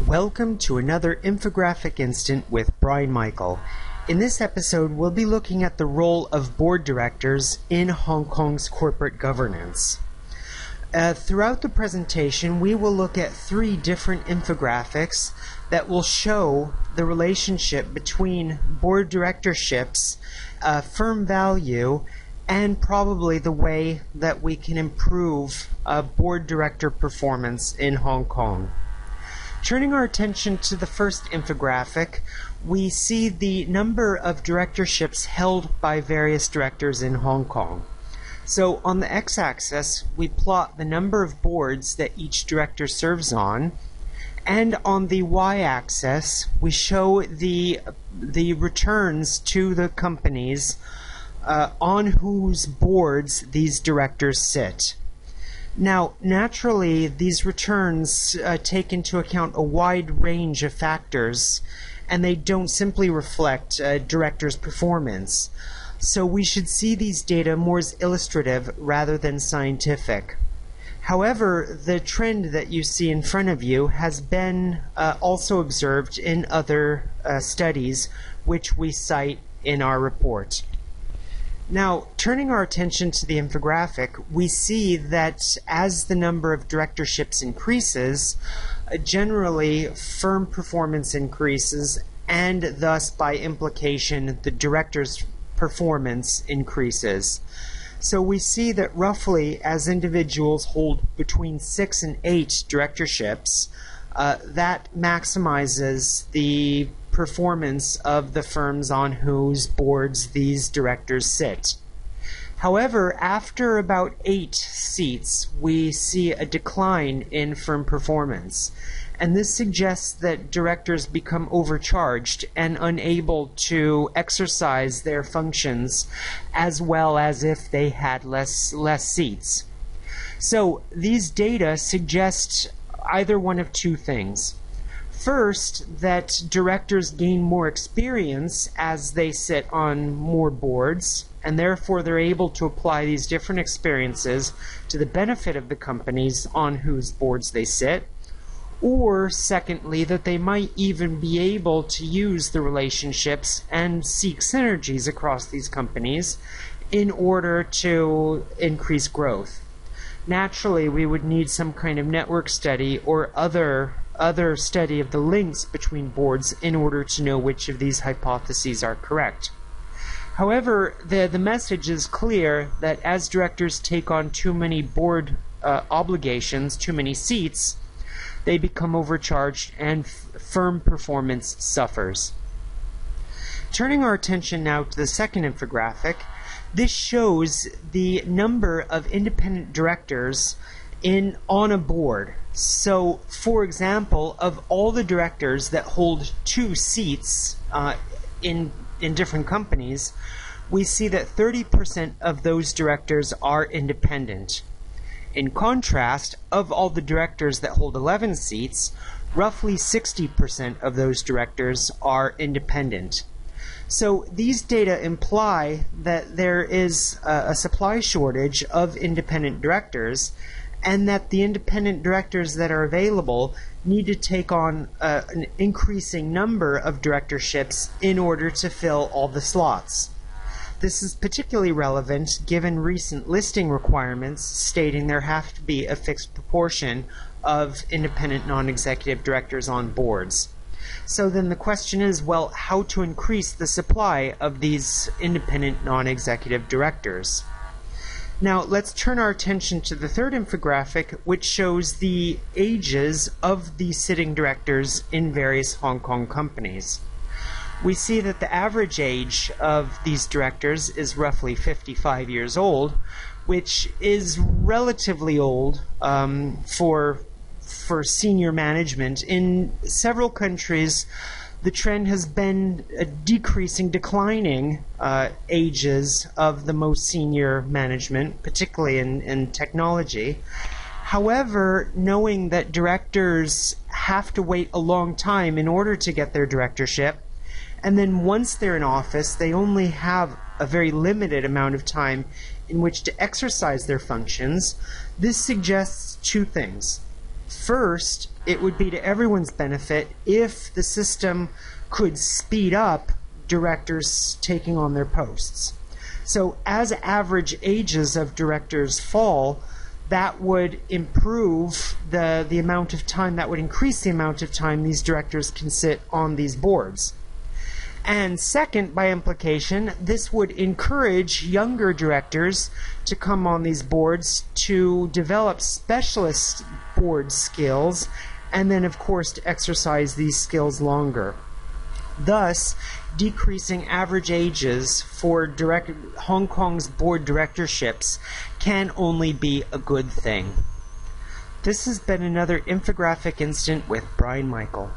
Welcome to another infographic instant with Brian Michael. In this episode, we'll be looking at the role of board directors in Hong Kong's corporate governance. Throughout the presentation, we will look at three different infographics that will show the relationship between board directorships, firm value, and probably the way that we can improve board director performance in Hong Kong. Turning our attention to the first infographic, we see the number of directorships held by various directors in Hong Kong. So on the x-axis, we plot the number of boards that each director serves on, and on the y-axis, we show the returns to the companies on whose boards these directors sit. Now, naturally, these returns take into account a wide range of factors, and they don't simply reflect directors' performance. So we should see these data more as illustrative rather than scientific. However, the trend that you see in front of you has been also observed in other studies, which we cite in our report. Now, turning our attention to the infographic, we see that as the number of directorships increases, generally firm performance increases, and thus by implication the director's performance increases. So we see that roughly as individuals hold between 6 and 8 directorships, that maximizes the performance of the firms on whose boards these directors sit. However, after about 8 seats, we see a decline in firm performance, and this suggests that directors become overcharged and unable to exercise their functions as well as if they had less seats. So these data suggest either one of two things. First, that directors gain more experience as they sit on more boards, and therefore they're able to apply these different experiences to the benefit of the companies on whose boards they sit. Or, secondly, that they might even be able to use the relationships and seek synergies across these companies in order to increase growth. Naturally, we would need some kind of network study or other study of the links between boards in order to know which of these hypotheses are correct. However, the message is clear that as directors take on too many board obligations, too many seats, they become overcharged and firm performance suffers. Turning our attention now to the second infographic, this shows the number of independent directors on a board. So, for example, of all the directors that hold 2 seats in different companies, we see that 30% of those directors are independent. In contrast, of all the directors that hold 11 seats, roughly 60% of those directors are independent. So these data imply that there is a supply shortage of independent directors, and that the independent directors that are available need to take on an increasing number of directorships in order to fill all the slots. This is particularly relevant given recent listing requirements stating there have to be a fixed proportion of independent non-executive directors on boards. So then the question is, well, how to increase the supply of these independent non-executive directors? Now, let's turn our attention to the third infographic, which shows the ages of the sitting directors in various Hong Kong companies. We see that the average age of these directors is roughly 55 years old, which is relatively old for senior management. In several countries, the trend has been declining ages of the most senior management, particularly in technology. However, knowing that directors have to wait a long time in order to get their directorship, and then once they're in office, they only have a very limited amount of time in which to exercise their functions, this suggests two things. First, it would be to everyone's benefit if the system could speed up directors taking on their posts. So as average ages of directors fall, that would improve the amount of time, that would increase the amount of time these directors can sit on these boards. And second, by implication, this would encourage younger directors to come on these boards to develop specialist board skills, and then of course to exercise these skills longer. Thus, decreasing average ages for Hong Kong's board directorships can only be a good thing. This has been another infographic instant with Brian Michael.